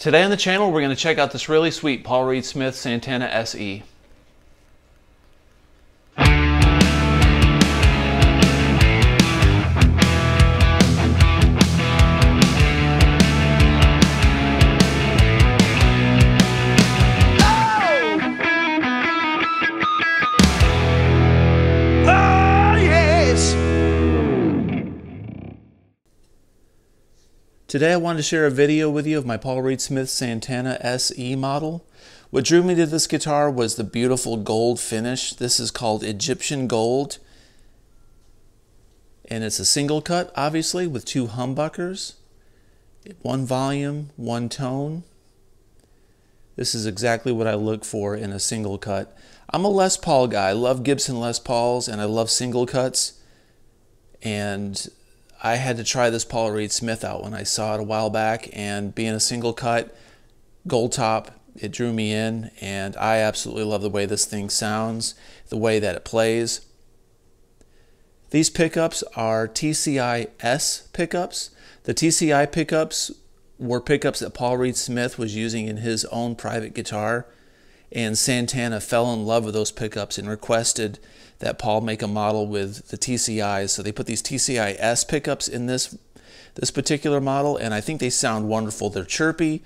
Today on the channel, we're going to check out this really sweet Paul Reed Smith Santana SE. Today I wanted to share a video with you of my Paul Reed Smith Santana SE model. What drew me to this guitar was the beautiful gold finish. This is called Egyptian Gold. And it's a single cut, obviously, with two humbuckers. One volume, one tone. This is exactly what I look for in a single cut. I'm a Les Paul guy. I love Gibson Les Pauls and I love single cuts. And I had to try this Paul Reed Smith out when I saw it a while back, and being a single cut, gold top, it drew me in, and I absolutely love the way this thing sounds, the way that it plays. These pickups are TCI S pickups. The TCI pickups were pickups that Paul Reed Smith was using in his own private guitar, and Santana fell in love with those pickups and requested that Paul make a model with the TCIs. So they put these TCI S pickups in this particular model, and I think they sound wonderful. They're chirpy.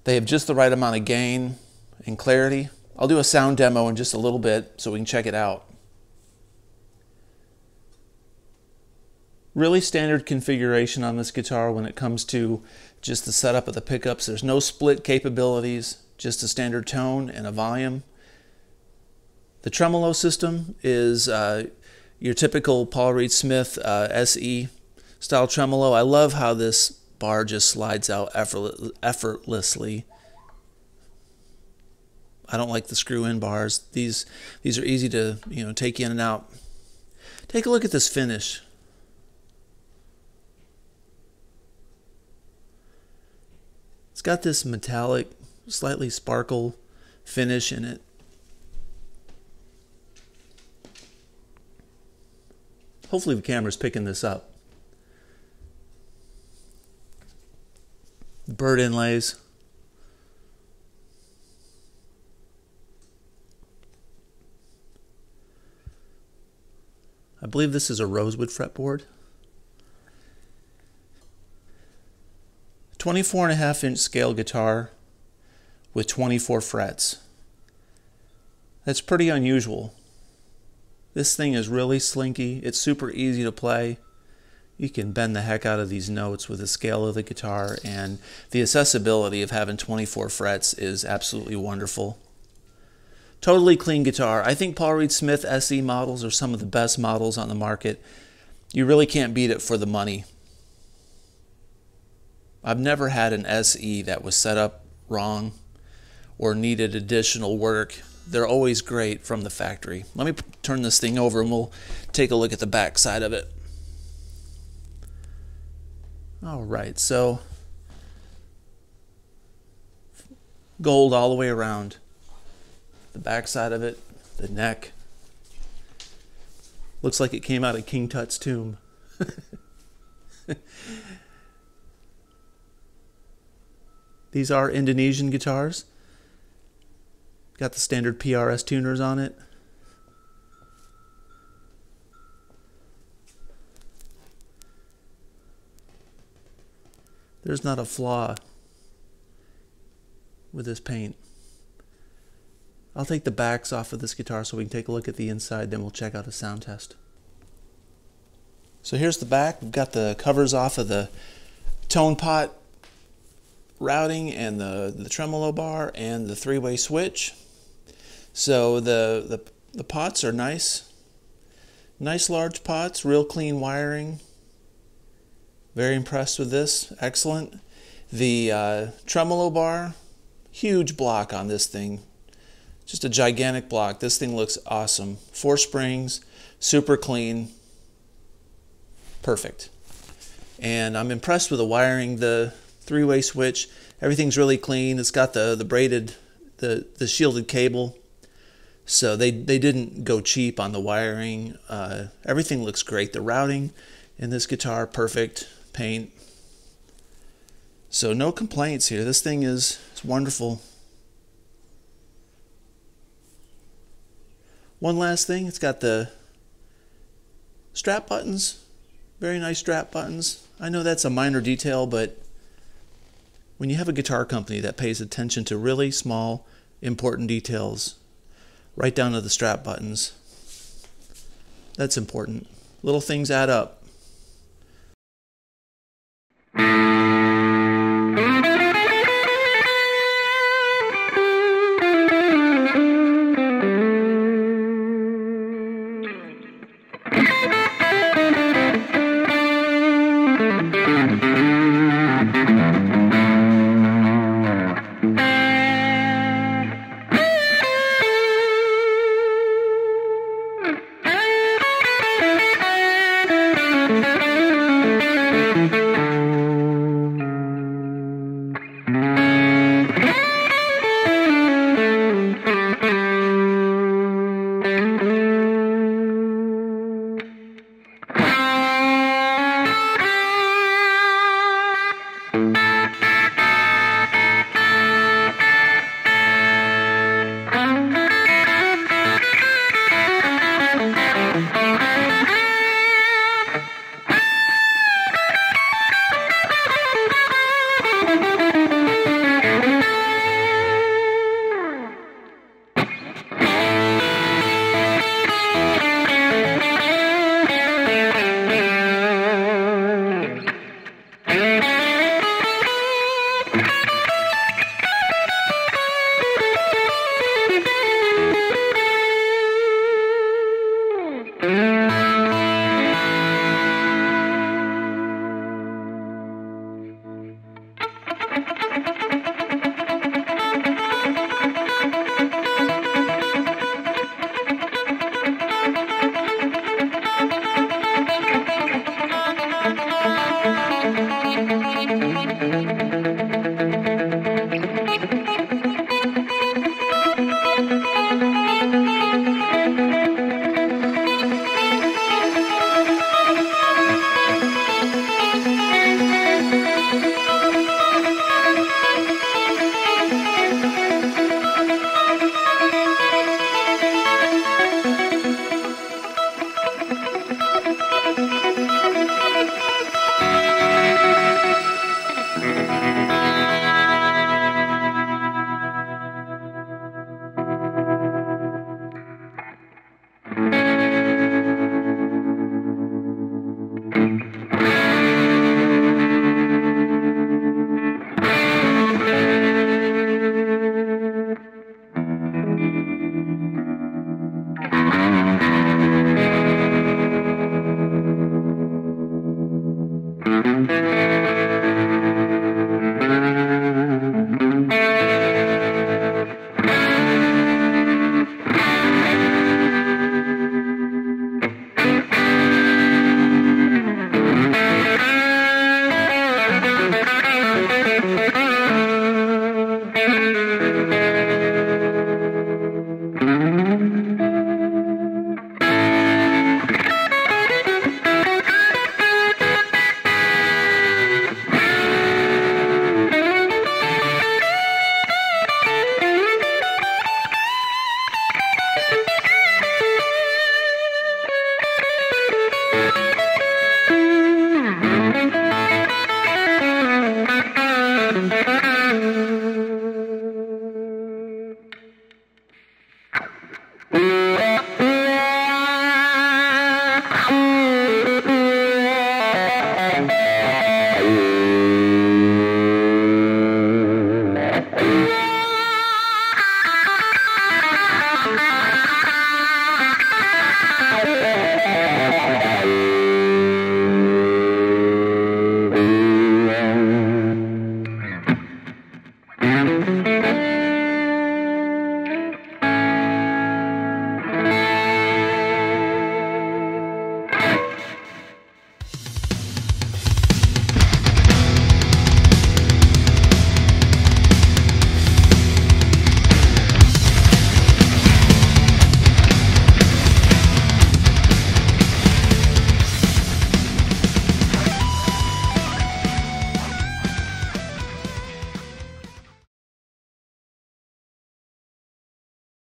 They have just the right amount of gain and clarity. I'll do a sound demo in just a little bit so we can check it out. Really standard configuration on this guitar when it comes to just the setup of the pickups. There's no split capabilities, just a standard tone and a volume. The Tremolo System is your typical Paul Reed Smith SE style tremolo. I love how this bar just slides out effortlessly. I don't like the screw-in bars. These are easy to take in and out. Take a look at this finish. It's got this metallic, slightly sparkle finish in it. Hopefully the camera's picking this up. Bird inlays. I believe this is a rosewood fretboard. 24.5-inch scale guitar with 24 frets. That's pretty unusual. This thing is really slinky. It's super easy to play. You can bend the heck out of these notes with the scale of the guitar, and the accessibility of having 24 frets is absolutely wonderful. Totally clean guitar. I think Paul Reed Smith SE models are some of the best models on the market. You really can't beat it for the money. I've never had an SE that was set up wrong or needed additional work. They're always great from the factory. Let me turn this thing over and we'll take a look at the back side of it. All right, so gold all the way around. The back side of it, the neck. Looks like it came out of King Tut's tomb. These are Indonesian guitars. Got the standard PRS tuners on it. There's not a flaw with this paint. I'll take the backs off of this guitar so we can take a look at the inside, then we'll check out a sound test. So here's the back. We've got the covers off of the tone pot routing and the tremolo bar and the three-way switch. So the pots are nice large pots, real clean wiring. Very impressed with this, excellent. The tremolo bar, huge block on this thing, just a gigantic block. This thing looks awesome. 4 springs, super clean, perfect. And I'm impressed with the wiring, the three-way switch. Everything's really clean. It's got the braided, the shielded cable. So they didn't go cheap on the wiring. Everything looks great. The routing in this guitar, perfect. Paint. So no complaints here. This thing is wonderful. One last thing, it's got the strap buttons. Very nice strap buttons. I know that's a minor detail, but when you have a guitar company that pays attention to really small, important details, right down to the strap buttons, that's important. Little things add up.